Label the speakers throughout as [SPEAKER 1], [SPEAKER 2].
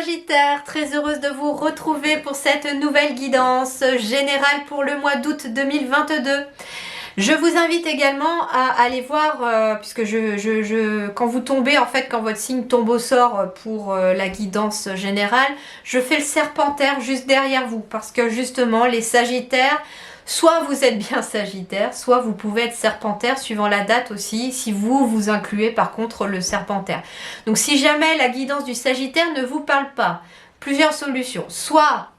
[SPEAKER 1] Sagittaire, très heureuse de vous retrouver pour cette nouvelle guidance générale pour le mois d'août 2022. Je vous invite également à aller voir, puisque quand vous tombez, en fait, quand votre signe tombe au sort pour la guidance générale, je fais le serpentaire juste derrière vous, parce que justement, les Sagittaires, soit vous êtes bien Sagittaire, soit vous pouvez être Serpentaire suivant la date aussi, si vous incluez par contre le Serpentaire. Donc si jamais la guidance du Sagittaire ne vous parle pas, plusieurs solutions. Soit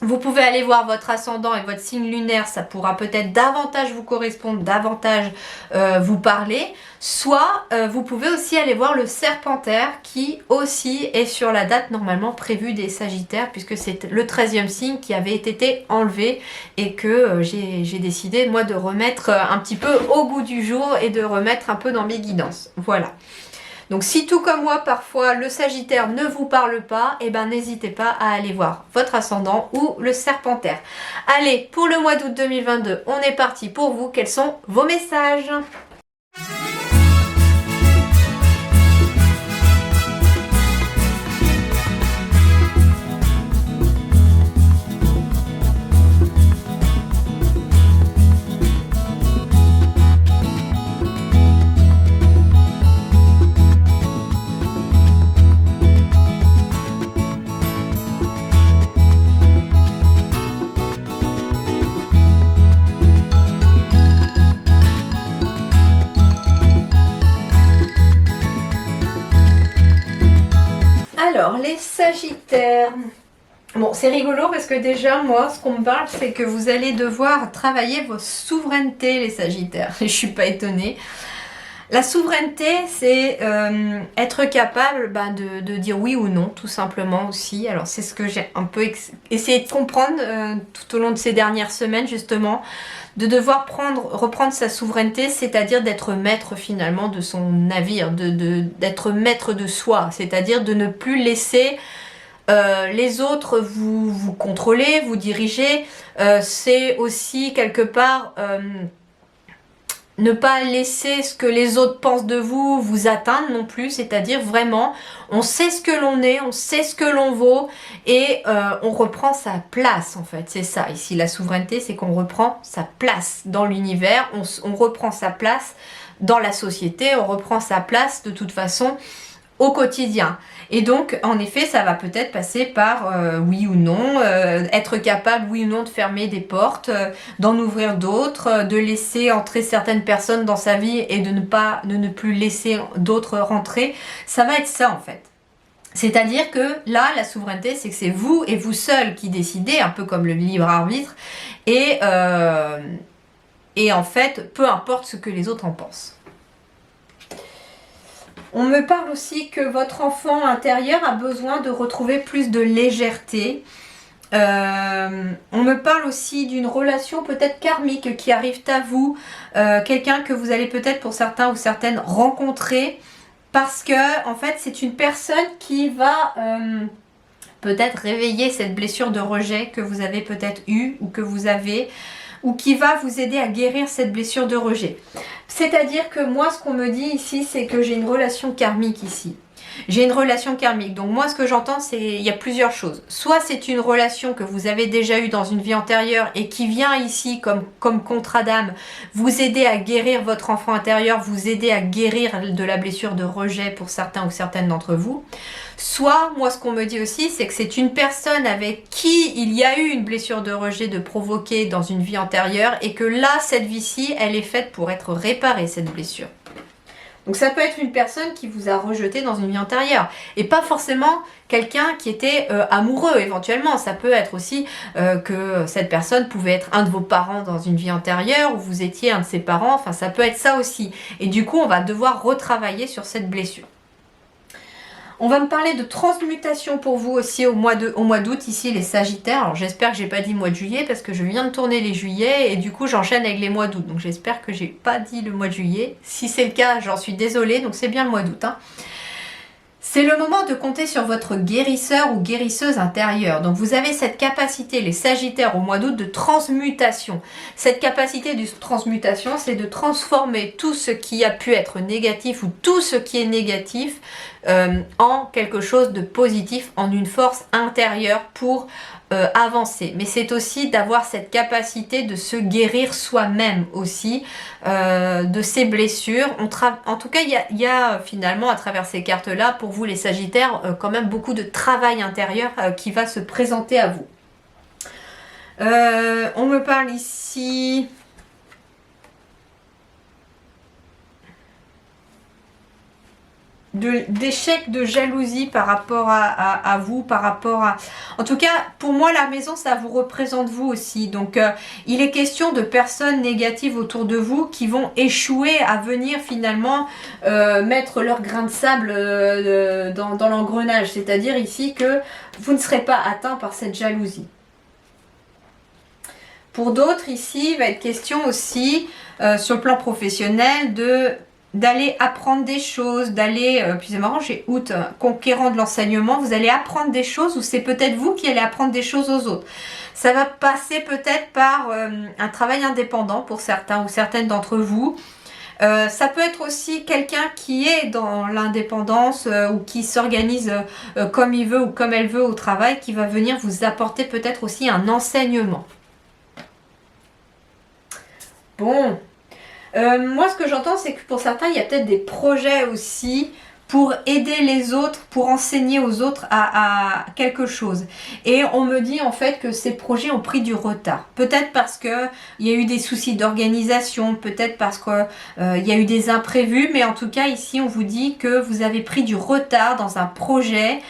[SPEAKER 1] vous pouvez aller voir votre ascendant et votre signe lunaire, ça pourra peut-être davantage vous correspondre, davantage vous parler. Soit vous pouvez aussi aller voir le Serpentaire qui aussi est sur la date normalement prévue des Sagittaires, puisque c'est le 13e signe qui avait été enlevé et que j'ai décidé moi de remettre un petit peu au goût du jour et de remettre un peu dans mes guidances. Voilà. Donc si tout comme moi, parfois, le Sagittaire ne vous parle pas, eh ben n'hésitez pas à aller voir votre ascendant ou le Serpentaire. Allez, pour le mois d'août 2022, on est parti pour vous. Quels sont vos messages ? Alors, les Sagittaires. Bon, c'est rigolo parce que déjà, moi, ce qu'on me parle, c'est que vous allez devoir travailler vos souverainetés, les Sagittaires. Et je suis pas étonnée. La souveraineté, c'est être capable de dire oui ou non, tout simplement aussi. Alors, c'est ce que j'ai un peu essayé de comprendre tout au long de ces dernières semaines, justement. De devoir reprendre sa souveraineté, c'est-à-dire d'être maître finalement de son navire, d'être maître de soi, c'est-à-dire de ne plus laisser les autres vous contrôler, vous diriger. C'est aussi quelque part ne pas laisser ce que les autres pensent de vous vous atteindre non plus, c'est-à-dire vraiment on sait ce que l'on est, on sait ce que l'on vaut et on reprend sa place en fait, c'est ça ici la souveraineté, c'est qu'on reprend sa place dans l'univers, on reprend sa place dans la société, on reprend sa place de toute façon au quotidien. Et donc, en effet, ça va peut-être passer par oui ou non, être capable, oui ou non, de fermer des portes, d'en ouvrir d'autres, de laisser entrer certaines personnes dans sa vie et de ne plus laisser d'autres rentrer. Ça va être ça, en fait. C'est-à-dire que là, la souveraineté, c'est que c'est vous et vous seul qui décidez, un peu comme le libre arbitre, et en fait, peu importe ce que les autres en pensent. On me parle aussi que votre enfant intérieur a besoin de retrouver plus de légèreté. On me parle aussi d'une relation peut-être karmique qui arrive à vous. Quelqu'un que vous allez peut-être pour certains ou certaines rencontrer. Parce que en fait c'est une personne qui va peut-être réveiller cette blessure de rejet que vous avez peut-être eue ou que vous avez, ou qui va vous aider à guérir cette blessure de rejet. C'est-à-dire que moi, ce qu'on me dit ici, c'est que j'ai une relation karmique ici. J'ai une relation karmique. Donc moi, ce que j'entends, c'est il y a plusieurs choses. Soit c'est une relation que vous avez déjà eue dans une vie antérieure et qui vient ici comme contrat d'âme vous aider à guérir votre enfant intérieur, vous aider à guérir de la blessure de rejet pour certains ou certaines d'entre vous. Soit, moi, ce qu'on me dit aussi, c'est que c'est une personne avec qui il y a eu une blessure de rejet de provoquer dans une vie antérieure et que là, cette vie-ci, elle est faite pour être réparée, cette blessure. Donc ça peut être une personne qui vous a rejeté dans une vie antérieure et pas forcément quelqu'un qui était amoureux éventuellement. Ça peut être aussi que cette personne pouvait être un de vos parents dans une vie antérieure ou vous étiez un de ses parents. Enfin, ça peut être ça aussi. Et du coup, on va devoir retravailler sur cette blessure. On va me parler de transmutation pour vous aussi au mois d'août, ici les Sagittaires. Alors j'espère que j'ai pas dit mois de juillet parce que je viens de tourner les juillets et du coup j'enchaîne avec les mois d'août. Donc j'espère que j'ai pas dit le mois de juillet. Si c'est le cas, j'en suis désolée, donc c'est bien le mois d'août. Hein. C'est le moment de compter sur votre guérisseur ou guérisseuse intérieure. Donc vous avez cette capacité, les Sagittaires au mois d'août, de transmutation. Cette capacité de transmutation, c'est de transformer tout ce qui a pu être négatif ou tout ce qui est négatif en quelque chose de positif, en une force intérieure pour avancer. Mais c'est aussi d'avoir cette capacité de se guérir soi-même aussi de ses blessures. En tout cas, il y a finalement à travers ces cartes-là, pour vous les Sagittaires, quand même beaucoup de travail intérieur qui va se présenter à vous. On me parle ici... d'échec de jalousie par rapport à vous, par rapport à... En tout cas, pour moi, la maison, ça vous représente vous aussi. Donc, il est question de personnes négatives autour de vous qui vont échouer à venir finalement mettre leur grain de sable dans l'engrenage. C'est-à-dire ici que vous ne serez pas atteint par cette jalousie. Pour d'autres, ici, il va être question aussi, sur le plan professionnel, d'aller apprendre des choses, d'aller, puis c'est marrant, j'ai août, conquérant de l'enseignement, vous allez apprendre des choses ou c'est peut-être vous qui allez apprendre des choses aux autres. Ça va passer peut-être par un travail indépendant pour certains ou certaines d'entre vous. Ça peut être aussi quelqu'un qui est dans l'indépendance ou qui s'organise comme il veut ou comme elle veut au travail, qui va venir vous apporter peut-être aussi un enseignement. Bon. Moi, ce que j'entends, c'est que pour certains, il y a peut-être des projets aussi pour aider les autres, pour enseigner aux autres à quelque chose. Et on me dit en fait que ces projets ont pris du retard. Peut-être parce qu'il y a eu des soucis d'organisation, peut-être parce qu'il y a eu des imprévus, mais en tout cas, ici, on vous dit que vous avez pris du retard dans un projet,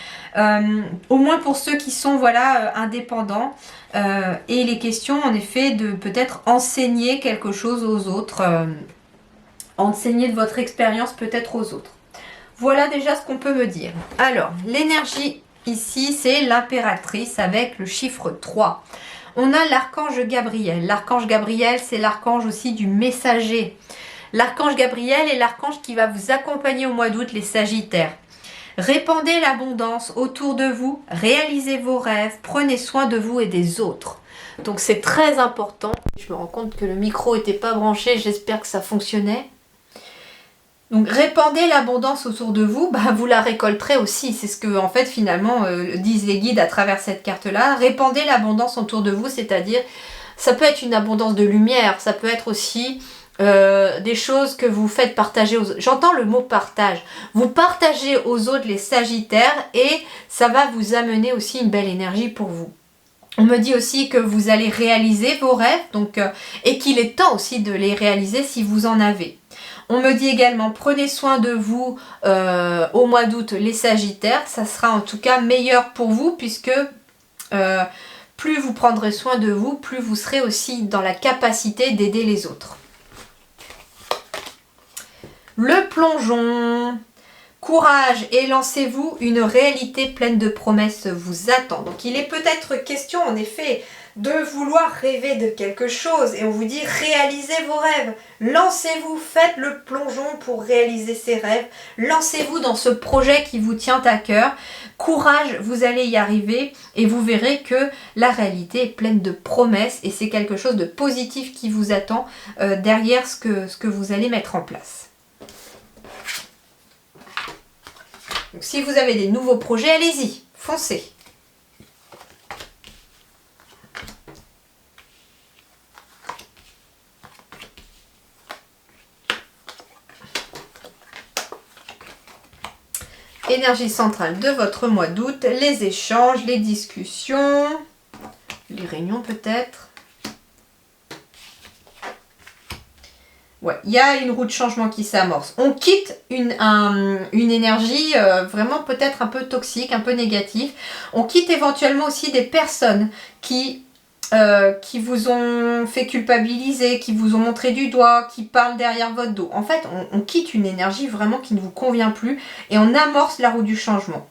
[SPEAKER 1] au moins pour ceux qui sont voilà, indépendants. Et les questions en effet de peut-être enseigner quelque chose aux autres, enseigner de votre expérience peut-être aux autres. Voilà déjà ce qu'on peut me dire. Alors, l'énergie ici, c'est l'impératrice avec le chiffre 3. On a l'archange Gabriel. L'archange Gabriel, c'est l'archange aussi du messager. L'archange Gabriel est l'archange qui va vous accompagner au mois d'août, les Sagittaires. Répandez l'abondance autour de vous, réalisez vos rêves, prenez soin de vous et des autres. Donc c'est très important. Je me rends compte que le micro n'était pas branché, j'espère que ça fonctionnait. Donc répandez l'abondance autour de vous, vous la récolterez aussi. C'est ce que en fait finalement disent les guides à travers cette carte-là. Répandez l'abondance autour de vous, c'est-à-dire ça peut être une abondance de lumière, ça peut être aussi... des choses que vous faites partager aux autres. J'entends le mot partage. Vous partagez aux autres les Sagittaires et ça va vous amener aussi une belle énergie pour vous. On me dit aussi que vous allez réaliser vos rêves donc, et qu'il est temps aussi de les réaliser si vous en avez. On me dit également prenez soin de vous au mois d'août les Sagittaires. Ça sera en tout cas meilleur pour vous puisque plus vous prendrez soin de vous, plus vous serez aussi dans la capacité d'aider les autres. Le plongeon, courage et lancez-vous, une réalité pleine de promesses vous attend. Donc il est peut-être question en effet de vouloir rêver de quelque chose et on vous dit réalisez vos rêves, lancez-vous, faites le plongeon pour réaliser ces rêves, lancez-vous dans ce projet qui vous tient à cœur, courage, vous allez y arriver et vous verrez que la réalité est pleine de promesses et c'est quelque chose de positif qui vous attend derrière ce que vous allez mettre en place. Donc, si vous avez des nouveaux projets, allez-y, foncez. Énergie centrale de votre mois d'août, les échanges, les discussions, les réunions peut-être. Ouais, il y a une roue de changement qui s'amorce. On quitte une énergie vraiment peut-être un peu toxique, un peu négative. On quitte éventuellement aussi des personnes qui vous ont fait culpabiliser, qui vous ont montré du doigt, qui parlent derrière votre dos. En fait, on quitte une énergie vraiment qui ne vous convient plus et on amorce la roue du changement.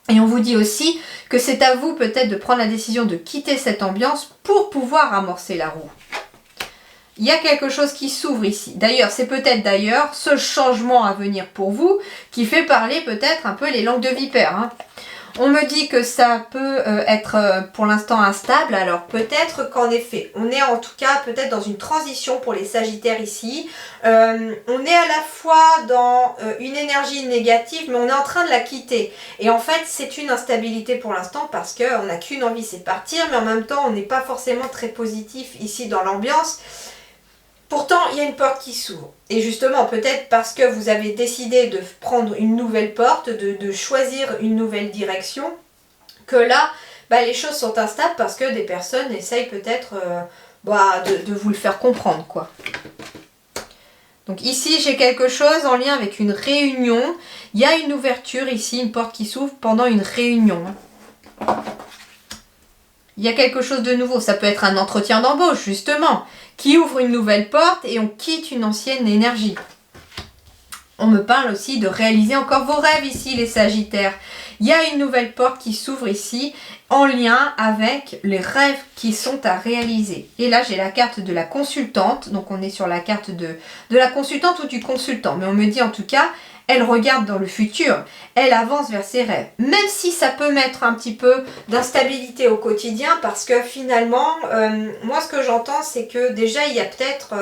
[SPEAKER 1] Et on vous dit aussi que c'est à vous peut-être de prendre la décision de quitter cette ambiance pour pouvoir amorcer la roue. il y a quelque chose qui s'ouvre ici. D'ailleurs, c'est peut-être d'ailleurs ce changement à venir pour vous qui fait parler peut-être un peu les langues de vipère, hein. On me dit que ça peut être pour l'instant instable, alors peut-être qu'en effet, on est en tout cas peut-être dans une transition pour les Sagittaires ici. On est à la fois dans une énergie négative, mais on est en train de la quitter. Et en fait, c'est une instabilité pour l'instant parce qu'on n'a qu'une envie, c'est partir, mais en même temps, on n'est pas forcément très positif ici dans l'ambiance. Pourtant, il y a une porte qui s'ouvre. Et justement, peut-être parce que vous avez décidé de prendre une nouvelle porte, de choisir une nouvelle direction, que là, les choses sont instables parce que des personnes essayent peut-être de vous le faire comprendre, quoi. Donc ici, j'ai quelque chose en lien avec une réunion. Il y a une ouverture ici, une porte qui s'ouvre pendant une réunion. Il y a quelque chose de nouveau. Ça peut être un entretien d'embauche, justement, qui ouvre une nouvelle porte et on quitte une ancienne énergie. On me parle aussi de réaliser encore vos rêves ici, les Sagittaires. Il y a une nouvelle porte qui s'ouvre ici en lien avec les rêves qui sont à réaliser. Et là, j'ai la carte de la consultante. Donc, on est sur la carte de la consultante ou du consultant. Mais on me dit en tout cas, elle regarde dans le futur. Elle avance vers ses rêves. Même si ça peut mettre un petit peu d'instabilité au quotidien parce que finalement, moi, ce que j'entends, c'est que déjà, il y a peut-être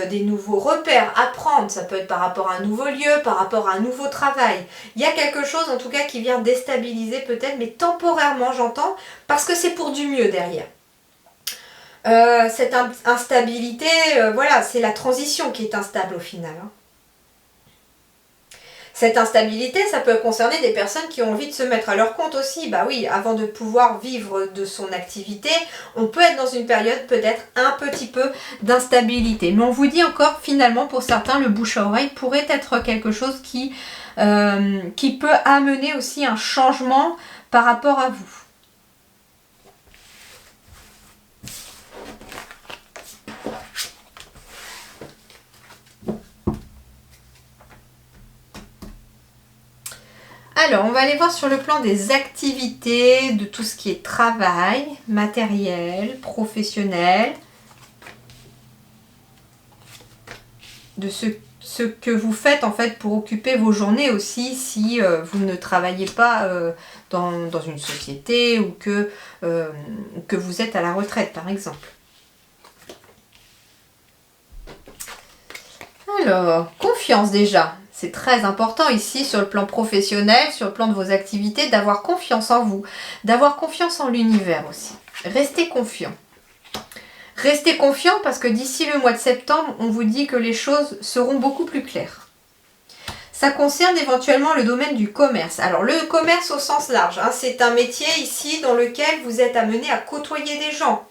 [SPEAKER 1] des nouveaux repères à prendre. Ça peut être par rapport à un nouveau lieu, par rapport à un nouveau travail. Il y a quelque chose, en tout cas, qui vient déstabiliser peut-être, mais temporairement, j'entends, parce que c'est pour du mieux derrière. Cette instabilité, voilà, c'est la transition qui est instable au final, hein. Cette instabilité, ça peut concerner des personnes qui ont envie de se mettre à leur compte aussi. Bah oui, avant de pouvoir vivre de son activité, on peut être dans une période peut-être un petit peu d'instabilité. Mais on vous dit encore, finalement, pour certains, le bouche à oreille pourrait être quelque chose qui peut amener aussi un changement par rapport à vous. Alors, on va aller voir sur le plan des activités, de tout ce qui est travail, matériel, professionnel, de ce que vous faites en fait pour occuper vos journées aussi si vous ne travaillez pas dans une société ou que vous êtes à la retraite par exemple. Alors, confiance déjà. C'est très important ici sur le plan professionnel, sur le plan de vos activités, d'avoir confiance en vous, d'avoir confiance en l'univers aussi. Restez confiant. Restez confiant parce que d'ici le mois de septembre, on vous dit que les choses seront beaucoup plus claires. Ça concerne éventuellement le domaine du commerce. Alors le commerce au sens large, hein, c'est un métier ici dans lequel vous êtes amené à côtoyer des gens.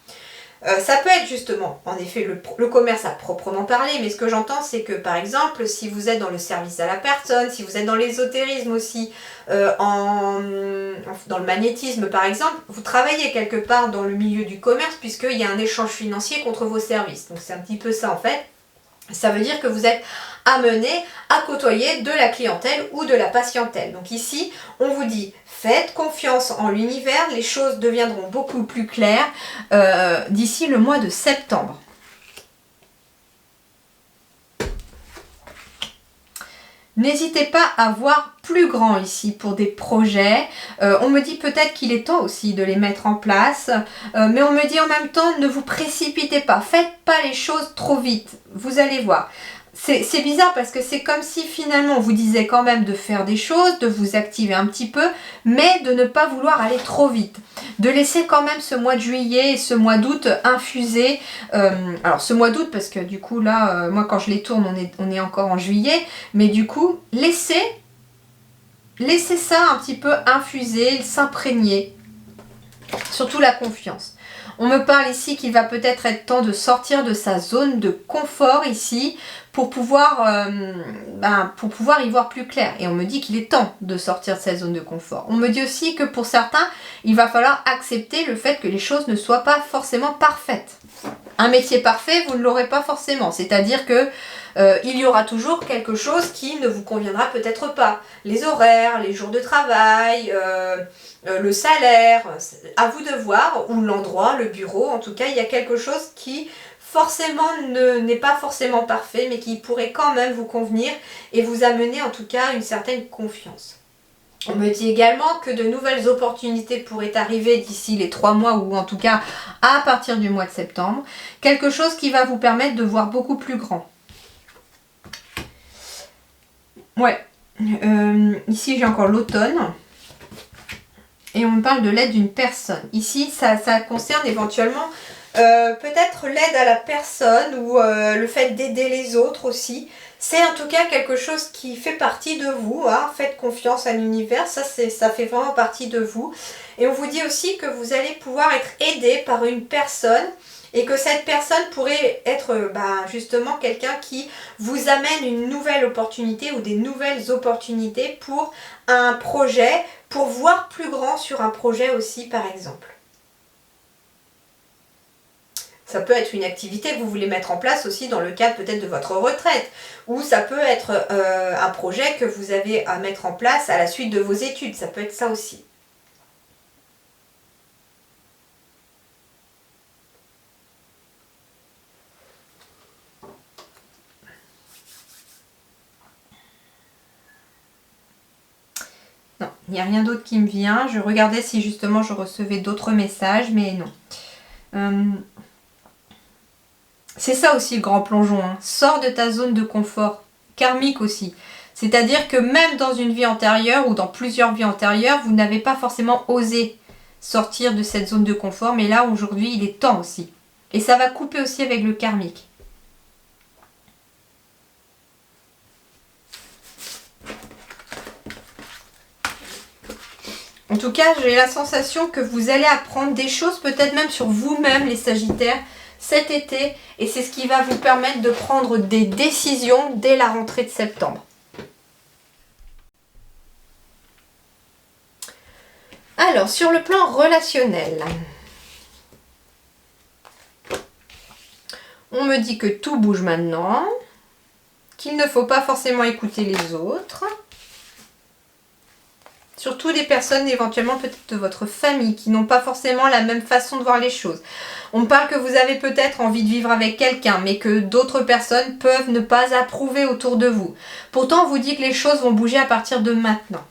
[SPEAKER 1] Ça peut être justement, en effet, le commerce à proprement parler, mais ce que j'entends, c'est que, par exemple, si vous êtes dans le service à la personne, si vous êtes dans l'ésotérisme aussi, dans le magnétisme, par exemple, vous travaillez quelque part dans le milieu du commerce, puisqu'il y a un échange financier contre vos services. Donc, c'est un petit peu ça, en fait. Ça veut dire que vous êtes amené à côtoyer de la clientèle ou de la patientèle. Donc ici, on vous dit, faites confiance en l'univers, les choses deviendront beaucoup plus claires d'ici le mois de septembre. N'hésitez pas à voir plus grand ici pour des projets. On me dit peut-être qu'il est temps aussi de les mettre en place. Mais on me dit en même temps, ne vous précipitez pas. Faites pas les choses trop vite. Vous allez voir. C'est bizarre parce que c'est comme si finalement on vous disait quand même de faire des choses, de vous activer un petit peu, mais de ne pas vouloir aller trop vite. De laisser quand même ce mois de juillet et ce mois d'août infuser. Alors ce mois d'août parce que du coup là, moi quand je les tourne on est encore en juillet, mais du coup laissez ça un petit peu infuser, s'imprégner. Surtout la confiance. On me parle ici qu'il va peut-être être temps de sortir de sa zone de confort ici pour pouvoir y voir plus clair. Et on me dit qu'il est temps de sortir de sa zone de confort. On me dit aussi que pour certains, il va falloir accepter le fait que les choses ne soient pas forcément parfaites. Un métier parfait, vous ne l'aurez pas forcément. C'est-à-dire que il y aura toujours quelque chose qui ne vous conviendra peut-être pas. Les horaires, les jours de travail, le salaire, à vous de voir, ou l'endroit, le bureau. En tout cas, il y a quelque chose qui forcément n'est pas forcément parfait, mais qui pourrait quand même vous convenir et vous amener en tout cas une certaine confiance. On me dit également que de nouvelles opportunités pourraient arriver d'ici les 3 mois ou en tout cas à partir du mois de septembre. Quelque chose qui va vous permettre de voir beaucoup plus grand. Ouais, ici j'ai encore l'automne et on me parle de l'aide d'une personne. Ici ça concerne éventuellement peut-être l'aide à la personne ou le fait d'aider les autres aussi. C'est en tout cas quelque chose qui fait partie de vous, hein. Faites confiance à l'univers, ça fait vraiment partie de vous. Et on vous dit aussi que vous allez pouvoir être aidé par une personne et que cette personne pourrait être justement quelqu'un qui vous amène une nouvelle opportunité ou des nouvelles opportunités pour un projet, pour voir plus grand sur un projet aussi par exemple. Ça peut être une activité que vous voulez mettre en place aussi dans le cadre peut-être de votre retraite. Ou ça peut être un projet que vous avez à mettre en place à la suite de vos études. Ça peut être ça aussi. Non, il n'y a rien d'autre qui me vient. Je regardais si justement je recevais d'autres messages, mais non. C'est ça aussi le grand plongeon, hein. Sors de ta zone de confort, karmique aussi. C'est-à-dire que même dans une vie antérieure ou dans plusieurs vies antérieures, vous n'avez pas forcément osé sortir de cette zone de confort, mais là aujourd'hui il est temps aussi. Et ça va couper aussi avec le karmique. En tout cas, j'ai la sensation que vous allez apprendre des choses, peut-être même sur vous-même les Sagittaires, cet été, et c'est ce qui va vous permettre de prendre des décisions dès la rentrée de septembre. Alors, sur le plan relationnel, on me dit que tout bouge maintenant, qu'il ne faut pas forcément écouter les autres. Surtout des personnes éventuellement peut-être de votre famille qui n'ont pas forcément la même façon de voir les choses. On parle que vous avez peut-être envie de vivre avec quelqu'un, mais que d'autres personnes peuvent ne pas approuver autour de vous. Pourtant, on vous dit que les choses vont bouger à partir de maintenant.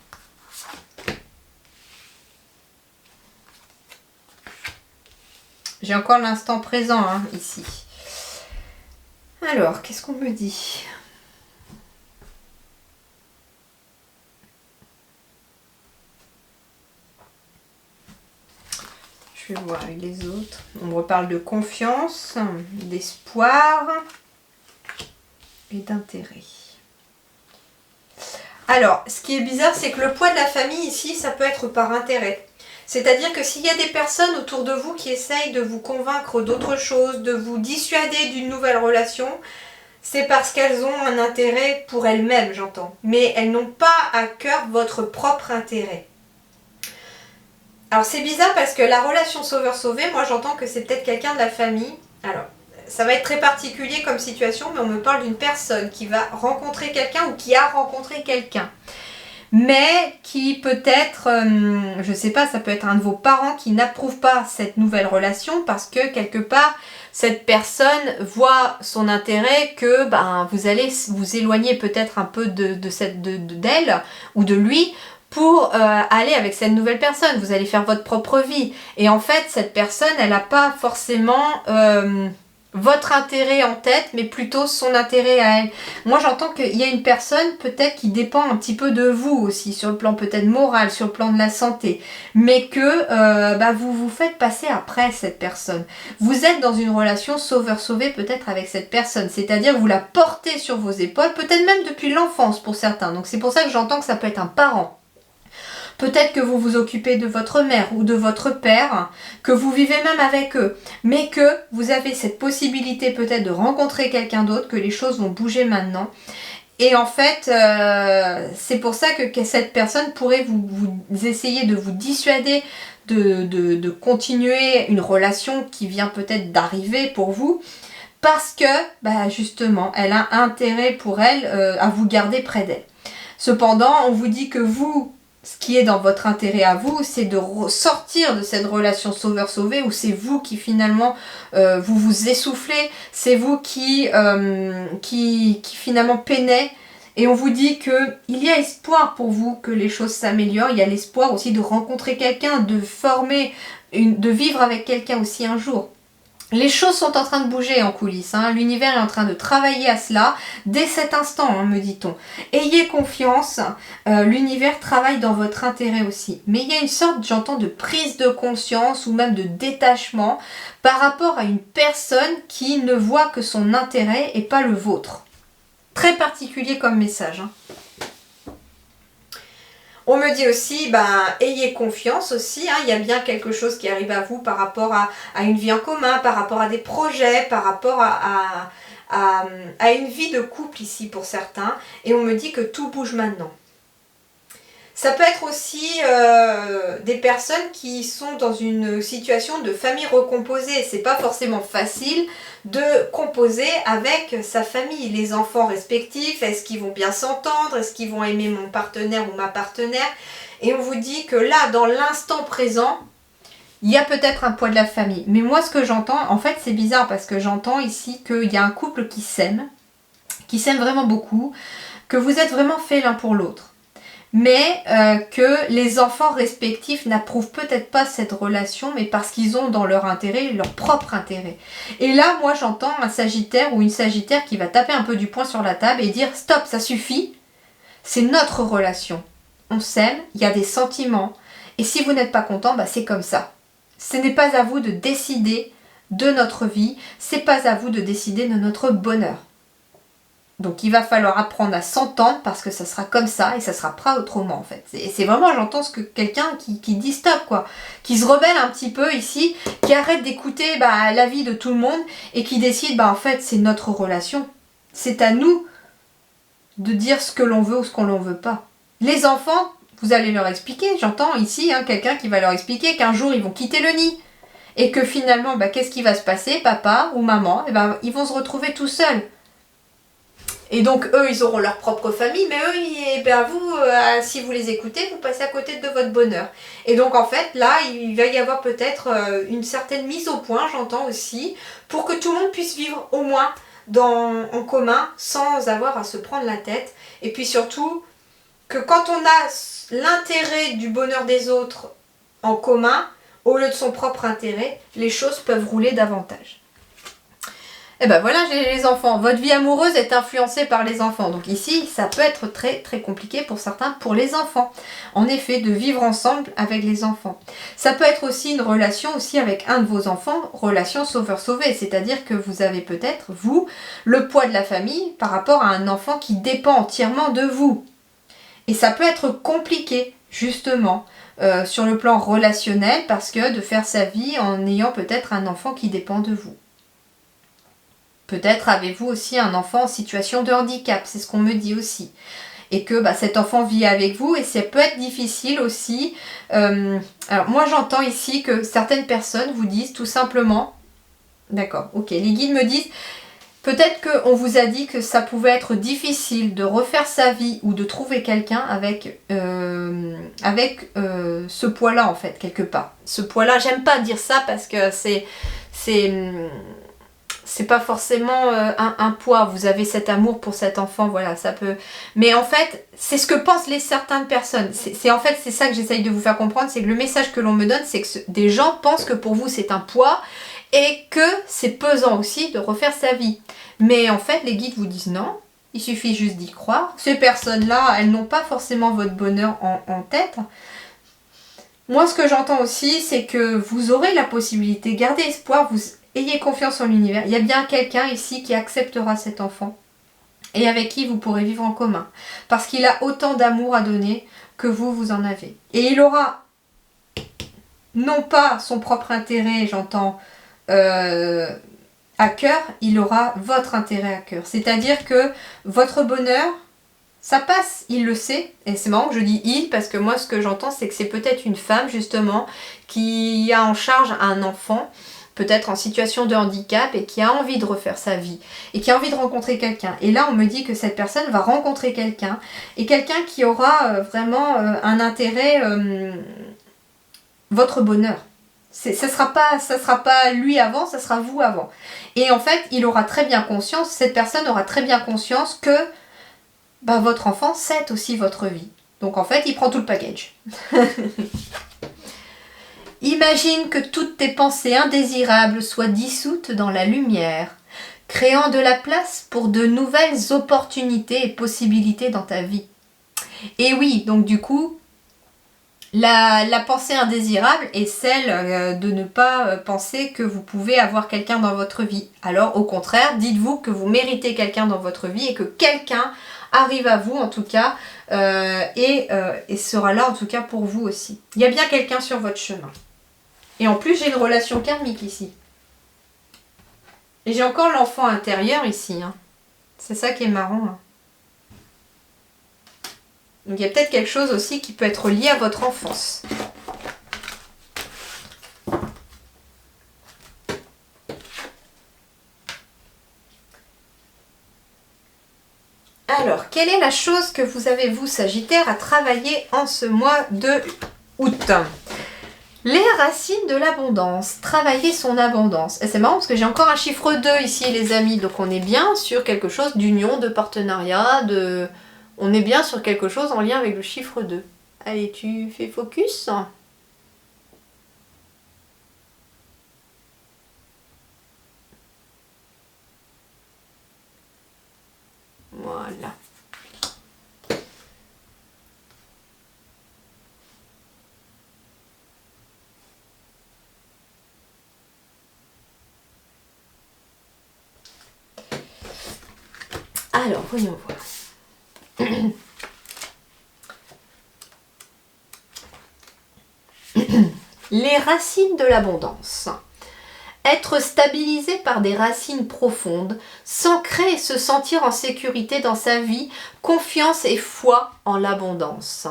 [SPEAKER 1] J'ai encore l'instant présent hein, ici. Alors, qu'est-ce qu'on me dit ? Je vais voir avec les autres. On me reparle de confiance, d'espoir et d'intérêt. Alors, ce qui est bizarre, c'est que le poids de la famille ici, ça peut être par intérêt. C'est-à-dire que s'il y a des personnes autour de vous qui essayent de vous convaincre d'autre chose, de vous dissuader d'une nouvelle relation, c'est parce qu'elles ont un intérêt pour elles-mêmes, j'entends. Mais elles n'ont pas à cœur votre propre intérêt. Alors c'est bizarre parce que la relation sauveur-sauvé, moi j'entends que c'est peut-être quelqu'un de la famille. Alors, ça va être très particulier comme situation, mais on me parle d'une personne qui va rencontrer quelqu'un ou qui a rencontré quelqu'un. Mais qui peut-être, je sais pas, ça peut être un de vos parents qui n'approuve pas cette nouvelle relation parce que quelque part, cette personne voit son intérêt que vous allez vous éloigner peut-être un peu d'elle ou de lui pour aller avec cette nouvelle personne. Vous allez faire votre propre vie. Et en fait, cette personne, elle n'a pas forcément votre intérêt en tête, mais plutôt son intérêt à elle. Moi, j'entends qu'il y a une personne peut-être qui dépend un petit peu de vous aussi, sur le plan peut-être moral, sur le plan de la santé, mais que vous vous faites passer après cette personne. Vous êtes dans une relation sauveur-sauvé peut-être avec cette personne, c'est-à-dire que vous la portez sur vos épaules, peut-être même depuis l'enfance pour certains. Donc c'est pour ça que j'entends que ça peut être un parent. Peut-être que vous vous occupez de votre mère ou de votre père, que vous vivez même avec eux, mais que vous avez cette possibilité peut-être de rencontrer quelqu'un d'autre, que les choses vont bouger maintenant. Et en fait, c'est pour ça que cette personne pourrait vous essayer de vous dissuader de continuer une relation qui vient peut-être d'arriver pour vous, parce que justement, elle a intérêt pour elle à vous garder près d'elle. Cependant, on vous dit que vous ce qui est dans votre intérêt à vous, c'est de sortir de cette relation sauveur-sauvé où c'est vous qui finalement vous vous essoufflez, c'est vous qui finalement peinez. Et on vous dit qu'il y a espoir pour vous que les choses s'améliorent. Il y a l'espoir aussi de rencontrer quelqu'un, de former, de vivre avec quelqu'un aussi un jour. Les choses sont en train de bouger en coulisses. Hein. L'univers est en train de travailler à cela dès cet instant, hein, me dit-on. Ayez confiance, l'univers travaille dans votre intérêt aussi. Mais il y a une sorte, j'entends, de prise de conscience ou même de détachement par rapport à une personne qui ne voit que son intérêt et pas le vôtre. Très particulier comme message. Hein. On me dit aussi, ayez confiance aussi, hein, il y a bien quelque chose qui arrive à vous par rapport à une vie en commun, par rapport à des projets, par rapport à une vie de couple ici pour certains. Et on me dit que tout bouge maintenant. Ça peut être aussi des personnes qui sont dans une situation de famille recomposée. C'est pas forcément facile de composer avec sa famille. Les enfants respectifs, est-ce qu'ils vont bien s'entendre? Est-ce qu'ils vont aimer mon partenaire ou ma partenaire? Et on vous dit que là, dans l'instant présent, il y a peut-être un poids de la famille. Mais moi, ce que j'entends, en fait, c'est bizarre parce que j'entends ici qu'il y a un couple qui s'aime vraiment beaucoup, que vous êtes vraiment faits l'un pour l'autre. Mais que les enfants respectifs n'approuvent peut-être pas cette relation, mais parce qu'ils ont dans leur intérêt, leur propre intérêt. Et là, moi, j'entends un Sagittaire ou une Sagittaire qui va taper un peu du poing sur la table et dire « Stop, ça suffit, c'est notre relation. On s'aime, il y a des sentiments, et si vous n'êtes pas content, c'est comme ça. Ce n'est pas à vous de décider de notre vie, c'est pas à vous de décider de notre bonheur. » Donc il va falloir apprendre à s'entendre parce que ça sera comme ça et ça sera pas autrement en fait. C'est vraiment, j'entends ce que quelqu'un qui dit stop quoi, qui se rebelle un petit peu ici, qui arrête d'écouter l'avis de tout le monde et qui décide en fait c'est notre relation. C'est à nous de dire ce que l'on veut ou ce qu'on ne veut pas. Les enfants, vous allez leur expliquer, j'entends ici quelqu'un qui va leur expliquer qu'un jour ils vont quitter le nid et que finalement qu'est-ce qui va se passer, papa ou maman, ils vont se retrouver tout seuls. Et donc, eux, ils auront leur propre famille, mais eux, vous, si vous les écoutez, vous passez à côté de votre bonheur. Et donc, en fait, là, il va y avoir peut-être une certaine mise au point, j'entends aussi, pour que tout le monde puisse vivre au moins en commun, sans avoir à se prendre la tête. Et puis surtout, que quand on a l'intérêt du bonheur des autres en commun, au lieu de son propre intérêt, les choses peuvent rouler davantage. Et voilà, les enfants. Votre vie amoureuse est influencée par les enfants. Donc ici, ça peut être très très compliqué pour certains, pour les enfants. En effet, de vivre ensemble avec les enfants. Ça peut être aussi une relation aussi avec un de vos enfants, relation sauveur-sauvé. C'est-à-dire que vous avez peut-être, vous, le poids de la famille par rapport à un enfant qui dépend entièrement de vous. Et ça peut être compliqué, justement, sur le plan relationnel, parce que de faire sa vie en ayant peut-être un enfant qui dépend de vous. Peut-être avez-vous aussi un enfant en situation de handicap, c'est ce qu'on me dit aussi. Et que cet enfant vit avec vous et ça peut être difficile aussi. Alors moi j'entends ici que certaines personnes vous disent tout simplement, d'accord, ok, les guides me disent, peut-être qu'on vous a dit que ça pouvait être difficile de refaire sa vie ou de trouver quelqu'un avec ce poids-là en fait, quelque part. Ce poids-là, j'aime pas dire ça parce que c'est pas forcément un poids, vous avez cet amour pour cet enfant, voilà, ça peut... Mais en fait, c'est ce que pensent certaines personnes. C'est ça que j'essaye de vous faire comprendre, c'est que le message que l'on me donne, c'est que des gens pensent que pour vous c'est un poids et que c'est pesant aussi de refaire sa vie. Mais en fait, les guides vous disent non, il suffit juste d'y croire. Ces personnes-là, elles n'ont pas forcément votre bonheur en tête. Moi, ce que j'entends aussi, c'est que vous aurez la possibilité, gardez espoir, ayez confiance en l'univers. Il y a bien quelqu'un ici qui acceptera cet enfant et avec qui vous pourrez vivre en commun. Parce qu'il a autant d'amour à donner que vous en avez. Et il aura non pas son propre intérêt, j'entends, à cœur, il aura votre intérêt à cœur. C'est-à-dire que votre bonheur, ça passe, il le sait. Et c'est marrant que je dis il, parce que moi ce que j'entends, c'est que c'est peut-être une femme justement qui a en charge un enfant peut-être en situation de handicap et qui a envie de refaire sa vie et qui a envie de rencontrer quelqu'un. Et là, on me dit que cette personne va rencontrer quelqu'un et quelqu'un qui aura vraiment un intérêt, votre bonheur. Ça sera pas lui avant, ça sera vous avant. Et en fait, il aura très bien conscience, cette personne aura très bien conscience que votre enfant, c'est aussi votre vie. Donc en fait, il prend tout le package. Imagine que toutes tes pensées indésirables soient dissoutes dans la lumière, créant de la place pour de nouvelles opportunités et possibilités dans ta vie. Et oui, donc du coup, la pensée indésirable est celle de ne pas penser que vous pouvez avoir quelqu'un dans votre vie. Alors au contraire, dites-vous que vous méritez quelqu'un dans votre vie et que quelqu'un arrive à vous en tout cas et sera là en tout cas pour vous aussi. Il y a bien quelqu'un sur votre chemin. Et en plus j'ai une relation karmique ici. Et j'ai encore l'enfant intérieur ici. Hein. C'est ça qui est marrant. Hein. Donc il y a peut-être quelque chose aussi qui peut être lié à votre enfance. Alors, quelle est la chose que vous avez, vous, Sagittaire, à travailler en ce mois de août? Les racines de l'abondance. Travailler son abondance. Et c'est marrant parce que j'ai encore un chiffre 2 ici, les amis. Donc on est bien sur quelque chose d'union, de partenariat, on est bien sur quelque chose en lien avec le chiffre 2. Allez, tu fais focus. Voilà. Alors, voyons voir. Les racines de l'abondance. Être stabilisé par des racines profondes, s'ancrer et se sentir en sécurité dans sa vie, confiance et foi en l'abondance.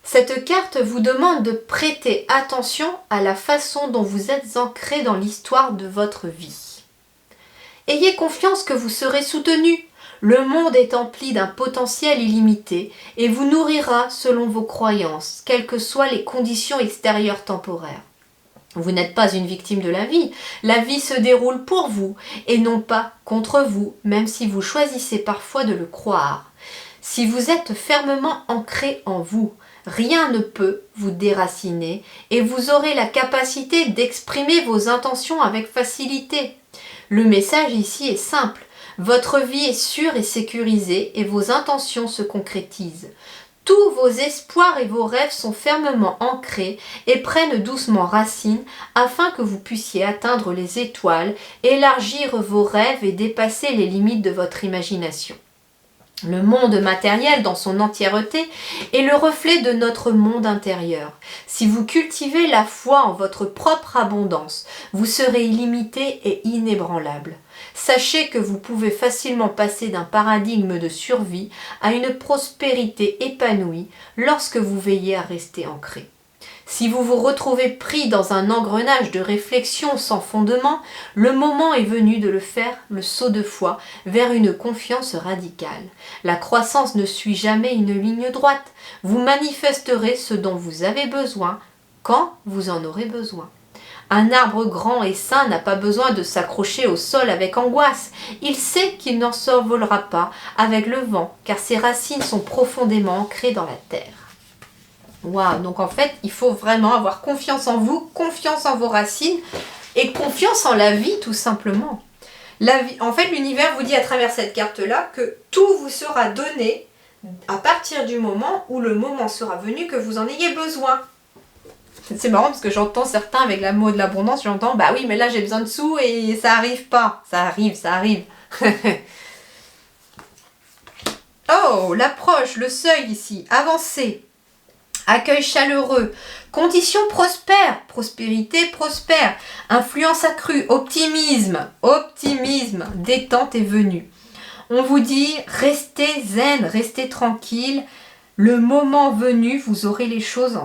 [SPEAKER 1] Cette carte vous demande de prêter attention à la façon dont vous êtes ancré dans l'histoire de votre vie. Ayez confiance que vous serez soutenu. Le monde est empli d'un potentiel illimité et vous nourrira selon vos croyances, quelles que soient les conditions extérieures temporaires. Vous n'êtes pas une victime de la vie se déroule pour vous et non pas contre vous, même si vous choisissez parfois de le croire. Si vous êtes fermement ancré en vous, rien ne peut vous déraciner et vous aurez la capacité d'exprimer vos intentions avec facilité. Le message ici est simple. Votre vie est sûre et sécurisée et vos intentions se concrétisent. Tous vos espoirs et vos rêves sont fermement ancrés et prennent doucement racine afin que vous puissiez atteindre les étoiles, élargir vos rêves et dépasser les limites de votre imagination. Le monde matériel dans son entièreté est le reflet de notre monde intérieur. Si vous cultivez la foi en votre propre abondance, vous serez illimité et inébranlable. Sachez que vous pouvez facilement passer d'un paradigme de survie à une prospérité épanouie lorsque vous veillez à rester ancré. Si vous vous retrouvez pris dans un engrenage de réflexion sans fondement, le moment est venu de le faire, le saut de foi, vers une confiance radicale. La croissance ne suit jamais une ligne droite. Vous manifesterez ce dont vous avez besoin, quand vous en aurez besoin. Un arbre grand et sain n'a pas besoin de s'accrocher au sol avec angoisse. Il sait qu'il n'en s'envolera pas avec le vent, car ses racines sont profondément ancrées dans la terre. Waouh, donc en fait, il faut vraiment avoir confiance en vous, confiance en vos racines et confiance en la vie tout simplement. La vie, en fait, l'univers vous dit à travers cette carte-là que tout vous sera donné à partir du moment où le moment sera venu que vous en ayez besoin. C'est marrant parce que j'entends certains avec le mot de l'abondance, j'entends bah oui mais là j'ai besoin de sous et ça arrive pas. Ça arrive. Oh, l'approche, le seuil ici, avancé. Accueil chaleureux, conditions prospères, prospérité prospère, influence accrue, optimisme, détente est venue. On vous dit restez zen, restez tranquille, le moment venu vous aurez les choses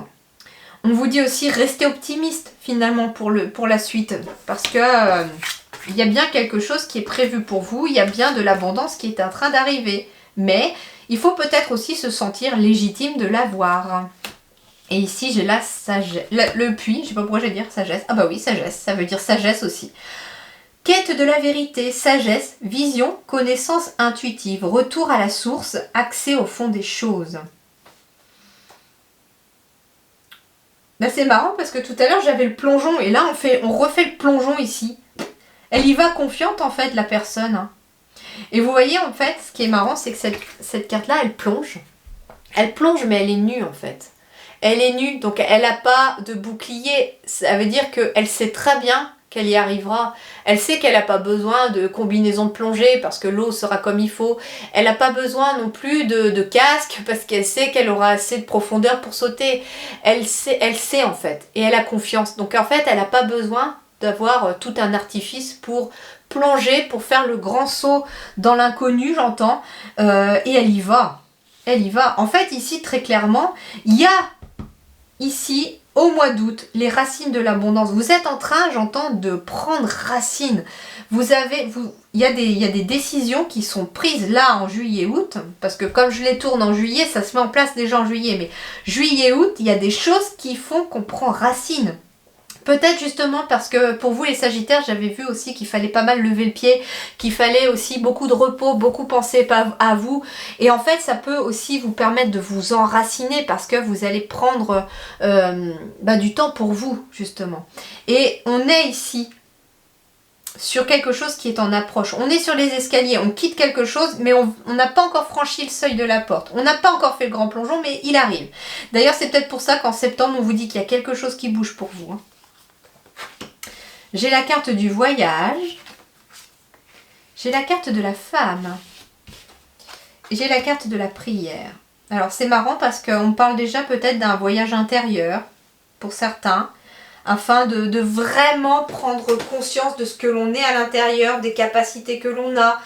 [SPEAKER 1] On vous dit aussi restez optimiste finalement pour la suite. Parce que il y a bien quelque chose qui est prévu pour vous. Il y a bien de l'abondance qui est en train d'arriver. Mais il faut peut-être aussi se sentir légitime de l'avoir. Et ici j'ai la sagesse. Le puits, je sais pas pourquoi je vais dire sagesse. Ah bah oui, sagesse, ça veut dire sagesse aussi. Quête de la vérité, sagesse, vision, connaissance intuitive, retour à la source, accès au fond des choses. Là c'est marrant parce que tout à l'heure j'avais le plongeon et là on refait le plongeon ici. Elle y va confiante en fait la personne. Et vous voyez en fait ce qui est marrant c'est que cette carte là elle plonge. Elle plonge mais elle est nue en fait. Elle est nue donc elle n'a pas de bouclier. Ça veut dire qu'elle sait très bien qu'elle y arrivera. Elle sait qu'elle n'a pas besoin de combinaison de plongée parce que l'eau sera comme il faut. Elle n'a pas besoin non plus de casque parce qu'elle sait qu'elle aura assez de profondeur pour sauter. Elle sait en fait et elle a confiance. Donc en fait elle n'a pas besoin d'avoir tout un artifice pour plonger, pour faire le grand saut dans l'inconnu, j'entends. Et elle y va. Elle y va. En fait ici très clairement, il y a ici au mois d'août, les racines de l'abondance. Vous êtes en train, j'entends, de prendre racine. Il y a des décisions qui sont prises là en juillet-août, parce que comme je les tourne en juillet, ça se met en place déjà en juillet. Mais juillet-août, il y a des choses qui font qu'on prend racine. Peut-être justement parce que pour vous les Sagittaires, j'avais vu aussi qu'il fallait pas mal lever le pied, qu'il fallait aussi beaucoup de repos, beaucoup penser à vous. Et en fait, ça peut aussi vous permettre de vous enraciner parce que vous allez prendre du temps pour vous, justement. Et on est ici sur quelque chose qui est en approche. On est sur les escaliers, on quitte quelque chose, mais on n'a pas encore franchi le seuil de la porte. On n'a pas encore fait le grand plongeon, mais il arrive. D'ailleurs, c'est peut-être pour ça qu'en septembre, on vous dit qu'il y a quelque chose qui bouge pour vous. J'ai la carte du voyage. J'ai la carte de la femme. J'ai la carte de la prière. Alors c'est marrant parce qu'on parle déjà peut-être d'un voyage intérieur pour certains, afin de vraiment prendre conscience de ce que l'on est à l'intérieur, des capacités que l'on a,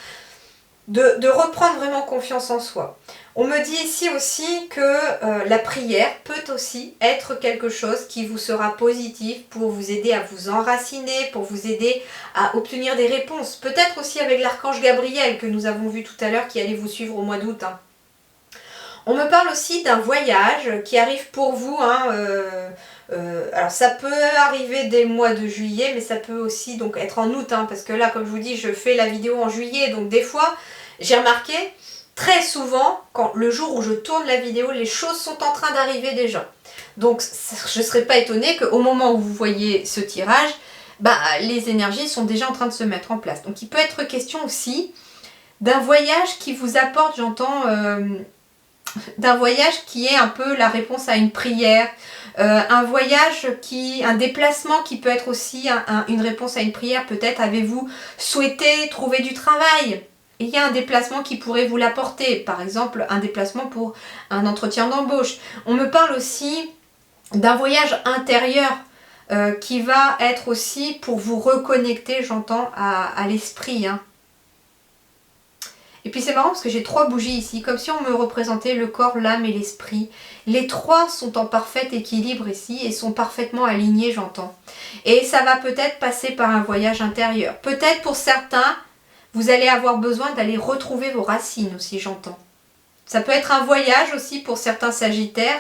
[SPEAKER 1] de reprendre vraiment confiance en soi. On me dit ici aussi que la prière peut aussi être quelque chose qui vous sera positif pour vous aider à vous enraciner, pour vous aider à obtenir des réponses. Peut-être aussi avec l'archange Gabriel que nous avons vu tout à l'heure qui allait vous suivre au mois d'août. On me parle aussi d'un voyage qui arrive pour vous. Alors ça peut arriver dès le mois de juillet, mais ça peut aussi donc être en août. Parce que là, comme je vous dis, je fais la vidéo en juillet. Donc des fois, j'ai remarqué... Très souvent, le jour où je tourne la vidéo, les choses sont en train d'arriver déjà. Donc, je ne serais pas étonnée qu'au moment où vous voyez ce tirage, les énergies sont déjà en train de se mettre en place. Donc, il peut être question aussi d'un voyage qui vous apporte, j'entends, d'un voyage qui est un peu la réponse à une prière. Un déplacement qui peut être aussi une réponse à une prière. Peut-être avez-vous souhaité trouver du travail. Il y a un déplacement qui pourrait vous l'apporter, par exemple un déplacement pour un entretien d'embauche. On me parle aussi d'un voyage intérieur qui va être aussi pour vous reconnecter, j'entends, à l'esprit. Et puis c'est marrant parce que j'ai 3 bougies ici, comme si on me représentait le corps, l'âme et l'esprit. Les 3 sont en parfait équilibre ici et sont parfaitement alignés, j'entends. Et ça va peut-être passer par un voyage intérieur. Peut-être pour certains... Vous allez avoir besoin d'aller retrouver vos racines aussi, j'entends. Ça peut être un voyage aussi pour certains Sagittaires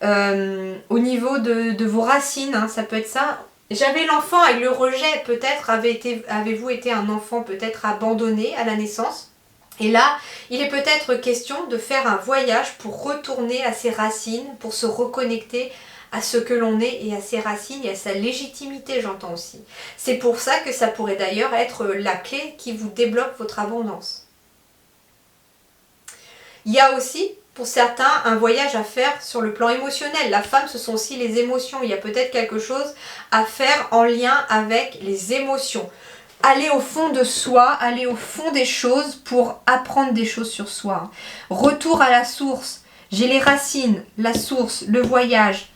[SPEAKER 1] au niveau de vos racines, ça peut être ça. J'avais l'enfant avec le rejet, peut-être avez-vous été un enfant peut-être abandonné à la naissance. Et là, il est peut-être question de faire un voyage pour retourner à ses racines, pour se reconnecter à ce que l'on est et à ses racines et à sa légitimité, j'entends aussi. C'est pour ça que ça pourrait d'ailleurs être la clé qui vous débloque votre abondance. Il y a aussi, pour certains, un voyage à faire sur le plan émotionnel. La femme, ce sont aussi les émotions. Il y a peut-être quelque chose à faire en lien avec les émotions. Aller au fond de soi, aller au fond des choses pour apprendre des choses sur soi. Retour à la source. J'ai les racines, la source, le voyage.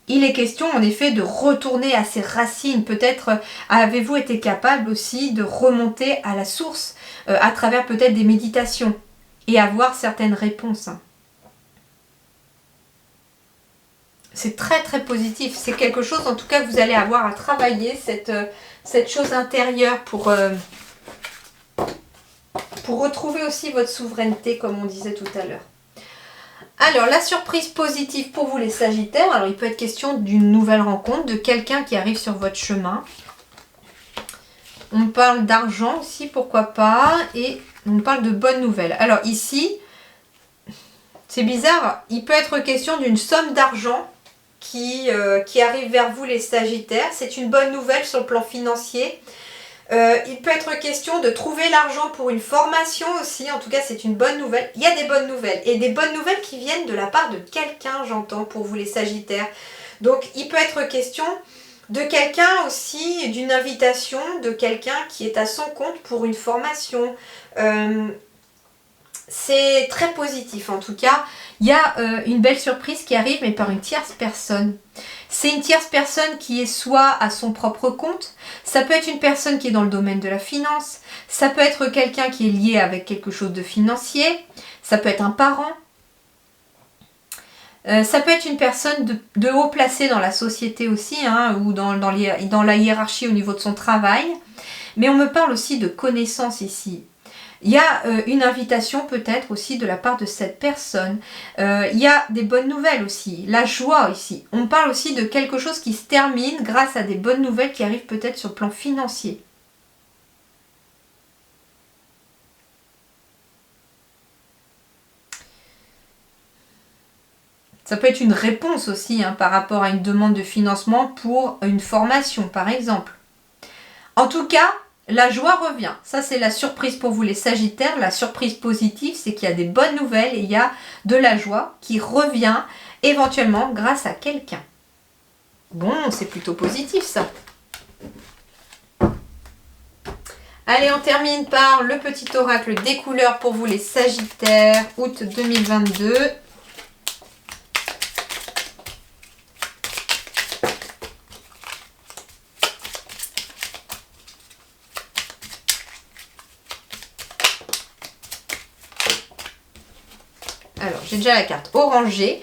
[SPEAKER 1] Il est question en effet de retourner à ses racines. Peut-être avez-vous été capable aussi de remonter à la source à travers peut-être des méditations et avoir certaines réponses. c'est très très positif. C'est quelque chose en tout cas que vous allez avoir à travailler, cette chose intérieure pour retrouver aussi votre souveraineté comme on disait tout à l'heure. Alors la surprise positive pour vous les Sagittaires, alors il peut être question d'une nouvelle rencontre, de quelqu'un qui arrive sur votre chemin. On parle d'argent aussi, pourquoi pas, et on parle de bonnes nouvelles. Alors ici, c'est bizarre, il peut être question d'une somme d'argent qui arrive vers vous les Sagittaires. C'est une bonne nouvelle sur le plan financier. Il peut être question de trouver l'argent pour une formation aussi. En tout cas, c'est une bonne nouvelle. Il y a des bonnes nouvelles. Et des bonnes nouvelles qui viennent de la part de quelqu'un, j'entends, pour vous les Sagittaires. Donc, il peut être question de quelqu'un aussi, d'une invitation, de quelqu'un qui est à son compte pour une formation. C'est très positif en tout cas. Il y a une belle surprise qui arrive, mais par une tierce personne. C'est une tierce personne qui est soit à son propre compte, ça peut être une personne qui est dans le domaine de la finance, ça peut être quelqu'un qui est lié avec quelque chose de financier, ça peut être un parent, ça peut être une personne de haut placée dans la société aussi, hein, ou dans la hiérarchie au niveau de son travail. Mais on me parle aussi de connaissances ici. Il y a une invitation peut-être aussi de la part de cette personne. Il y a des bonnes nouvelles aussi. La joie ici. On parle aussi de quelque chose qui se termine grâce à des bonnes nouvelles qui arrivent peut-être sur le plan financier. Ça peut être une réponse aussi hein, par rapport à une demande de financement pour une formation par exemple. En tout cas, la joie revient. Ça, c'est la surprise pour vous les Sagittaires. La surprise positive, c'est qu'il y a des bonnes nouvelles et il y a de la joie qui revient éventuellement grâce à quelqu'un. Bon, c'est plutôt positif ça. Allez, on termine par le petit oracle des couleurs pour vous les Sagittaires, août 2022. Alors, j'ai déjà la carte orangée.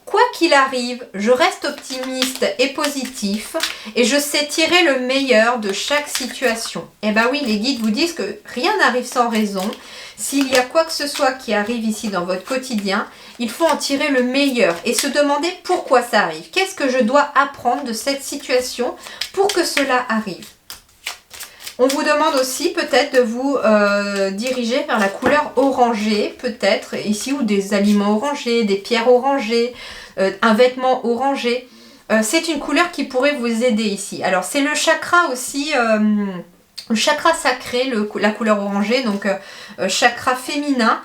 [SPEAKER 1] Quoi qu'il arrive, je reste optimiste et positif et je sais tirer le meilleur de chaque situation. Eh bien oui, les guides vous disent que rien n'arrive sans raison. S'il y a quoi que ce soit qui arrive ici dans votre quotidien, il faut en tirer le meilleur et se demander pourquoi ça arrive. Qu'est-ce que je dois apprendre de cette situation pour que cela arrive ? On vous demande aussi peut-être de vous diriger vers la couleur orangée, peut-être ici, ou des aliments orangés, des pierres orangées, un vêtement orangé. C'est une couleur qui pourrait vous aider ici. Alors c'est le chakra aussi, le chakra sacré, la couleur orangée, donc chakra féminin.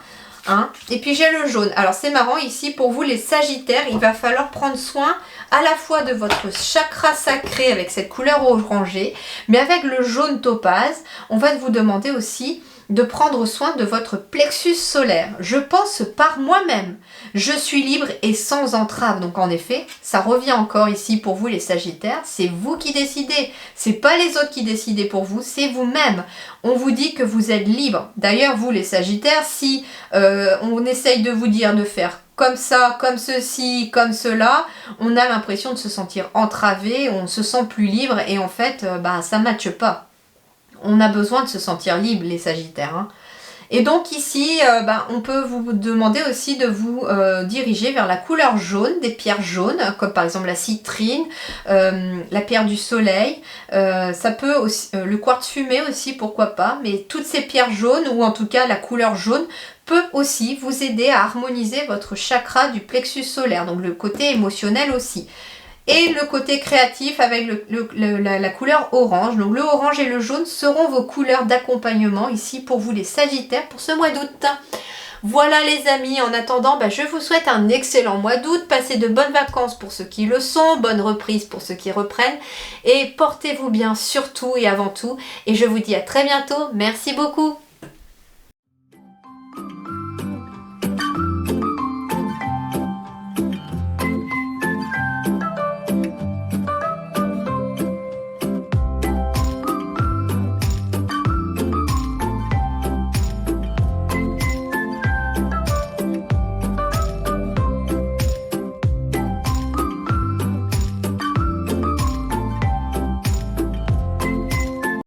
[SPEAKER 1] Hein. Et puis j'ai le jaune. Alors c'est marrant ici pour vous les Sagittaires, il va falloir prendre soin à la fois de votre chakra sacré avec cette couleur orangée, mais avec le jaune topaz, on va vous demander aussi de prendre soin de votre plexus solaire. Je pense par moi-même. Je suis libre et sans entrave. Donc en effet, ça revient encore ici pour vous les Sagittaires. C'est vous qui décidez. C'est pas les autres qui décident pour vous, c'est vous-même. On vous dit que vous êtes libre. D'ailleurs, vous les Sagittaires, si on essaye de vous dire de faire comme ça, comme ceci, comme cela, on a l'impression de se sentir entravé, on se sent plus libre et en fait, ça ne matche pas. On a besoin de se sentir libre, les Sagittaires. Hein. Et donc ici, on peut vous demander aussi de vous diriger vers la couleur jaune, des pierres jaunes, comme par exemple la citrine, la pierre du soleil. Ça peut aussi, le quartz fumé aussi, pourquoi pas. Mais toutes ces pierres jaunes, ou en tout cas la couleur jaune, peut aussi vous aider à harmoniser votre chakra du plexus solaire, donc le côté émotionnel aussi. Et le côté créatif avec la couleur orange. Donc le orange et le jaune seront vos couleurs d'accompagnement ici pour vous les Sagittaires pour ce mois d'août. Voilà les amis, en attendant, je vous souhaite un excellent mois d'août. Passez de bonnes vacances pour ceux qui le sont, bonne reprise pour ceux qui reprennent. Et portez-vous bien surtout et avant tout. Et je vous dis à très bientôt. Merci beaucoup.